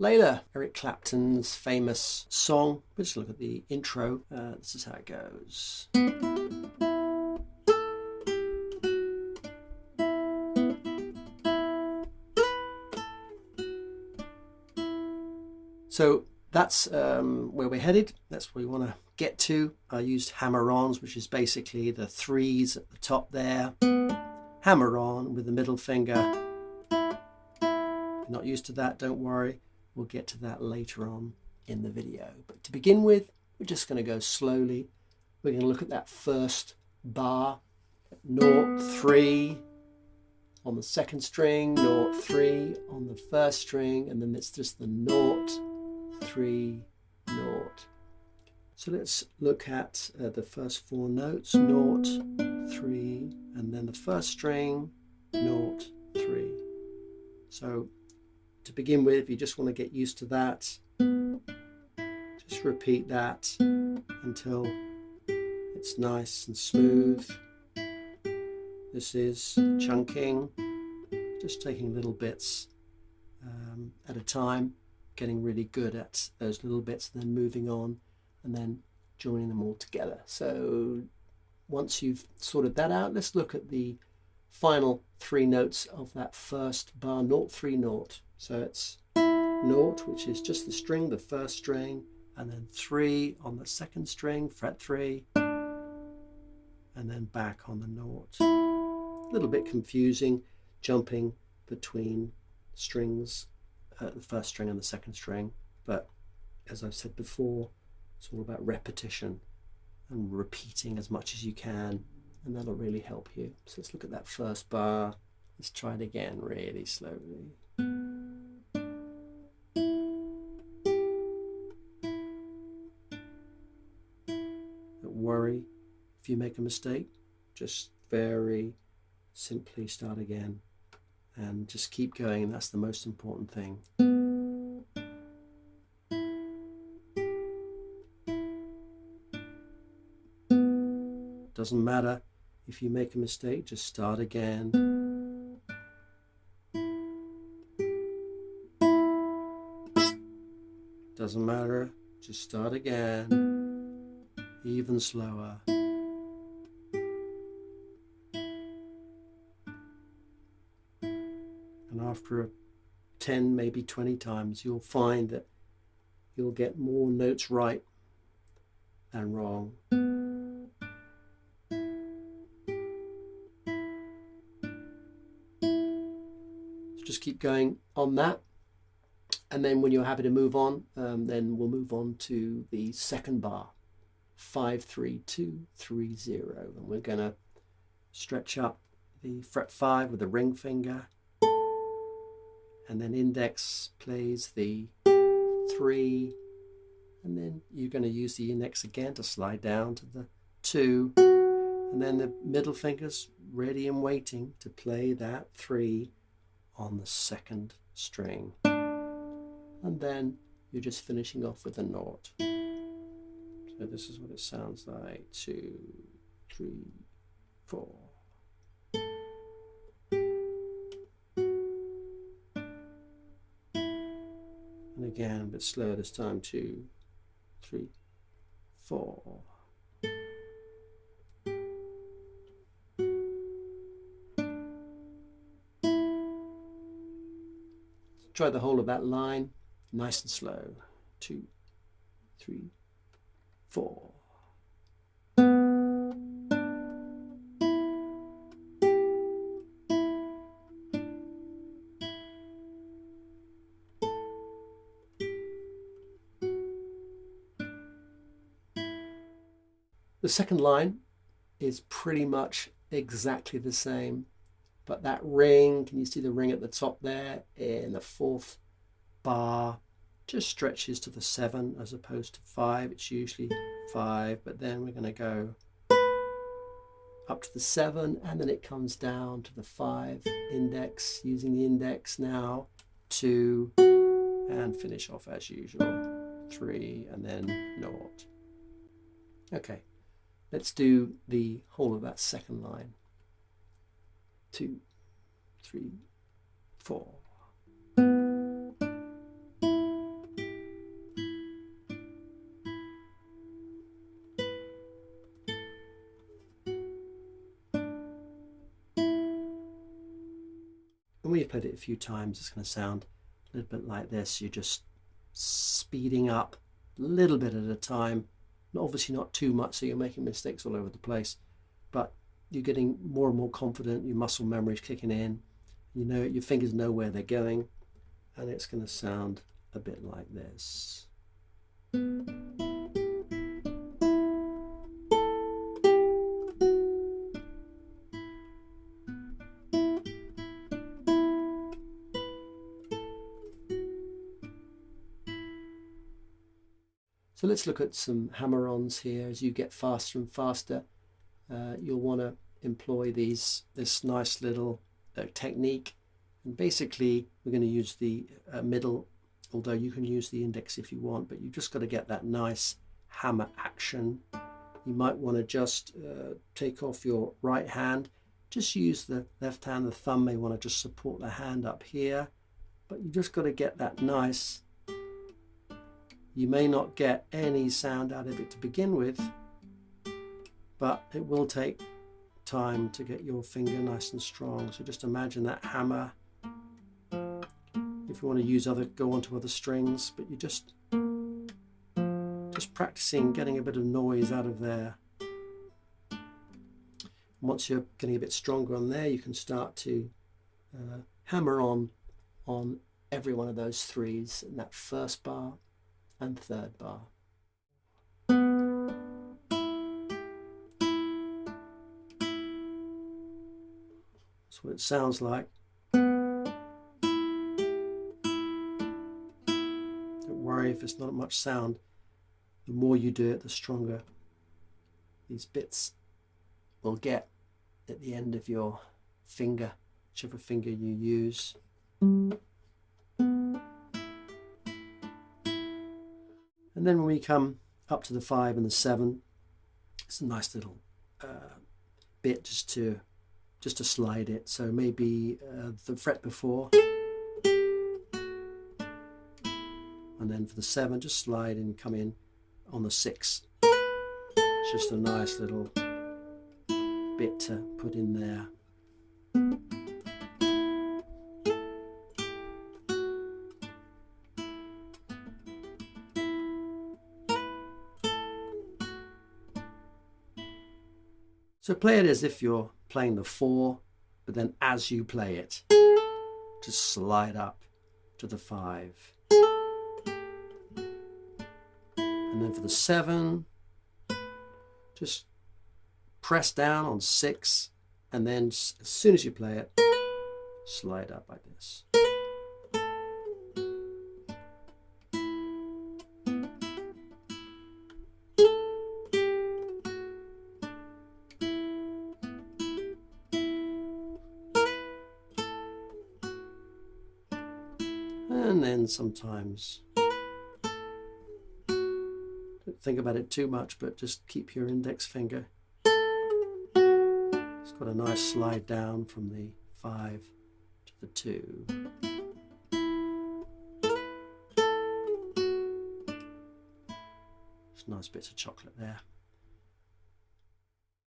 Layla, Eric Clapton's famous song. Let's look at the intro. This is how it goes. So that's where we're headed. That's where we want to get to. I used Hammer-ons, which is basically the threes at the top there. Hammer-on with the middle finger. If you're not used to that, don't worry. We'll get to that later on in the video. But to begin with, we're just going to go slowly. We're going to look at that first bar. 0, 3 on the second string, 0, 3 on the first string, and then it's just the 0, 3, 0. So let's look at the first 4 notes, 0, 3, and then the first string, 0, 3. So to begin with, if you just want to get used to that, just repeat that until it's nice and smooth. This is chunking, just taking little bits at a time, getting really good at those little bits, and then moving on and then joining them all together. So once you've sorted that out, let's look at the final 3 notes of that first bar, 0, 3, 0. So it's 0, which is just the string, the first string, and then 3 on the second string, fret 3, and then back on the 0. A little bit confusing, jumping between strings, the first string and the second string, but as I've said before, it's all about repetition and repeating as much as you can, and that'll really help you. So let's look at that first bar. Let's try it again really slowly. Don't worry if you make a mistake, just very simply start again and just keep going. That's the most important thing. Doesn't matter if you make a mistake, just start again. Doesn't matter, just start again, even slower. And after 10, maybe 20 times, you'll find that you'll get more notes right than wrong. So just keep going on that. And then when you're happy to move on, then we'll move on to the second bar, 5, 3, 2, 3, 0. And we're going to stretch up the fret 5 with the ring finger. And then index plays the 3. And then you're going to use the index again to slide down to the 2. And then the middle finger's ready and waiting to play that 3 on the second string. And then you're just finishing off with a 0. So this is what it sounds like. 2, 3, 4. And again, a bit slower this time. 2, 3, 4. Try the whole of that line. Nice and slow. 2, 3, 4. The second line is pretty much exactly the same, but that ring, can you see the ring at the top there in the 4th bar, just stretches to the 7 as opposed to 5. It's usually 5, but then we're going to go up to the 7, and then it comes down to the 5 index, using the index now, 2, and finish off as usual, 3, and then 0. Okay, let's do the whole of that second line. 2, 3, 4. when you've played it a few times, it's going to sound a little bit like this. You're just speeding up a little bit at a time. Obviously not too much, so you're making mistakes all over the place, but you're getting more and more confident. Your muscle memory is kicking in. You know, your fingers know where they're going, and it's going to sound a bit like this. So let's look at some hammer-ons here. As you get faster and faster, you'll want to employ this nice little technique. And basically, we're going to use the middle, although you can use the index if you want, but you've just got to get that nice hammer action. You might want to just take off your right hand. Just use the left hand. The thumb may want to just support the hand up here, but you just got to get that nice. You may not get any sound out of it to begin with, but it will take time to get your finger nice and strong. So just imagine that hammer. If you want to go onto other strings, but you just practicing getting a bit of noise out of there. Once you're getting a bit stronger on there, you can start to hammer on every one of those threes in that first bar and third bar. That's what it sounds like. Don't worry if it's not much sound. The more you do it, the stronger these bits will get at the end of your finger, whichever finger you use. And then when we come up to the 5 and the 7, it's a nice little bit just to slide it. So maybe the fret before, and then for the 7, just slide and come in on the 6. It's just a nice little bit to put in there. So play it as if you're playing the 4, but then as you play it, just slide up to the 5. And then for the 7, just press down on 6, and then as soon as you play it, slide up like this. And then sometimes, don't think about it too much, but just keep your index finger. It's got a nice slide down from the 5 to the 2. There's nice bits of chocolate there.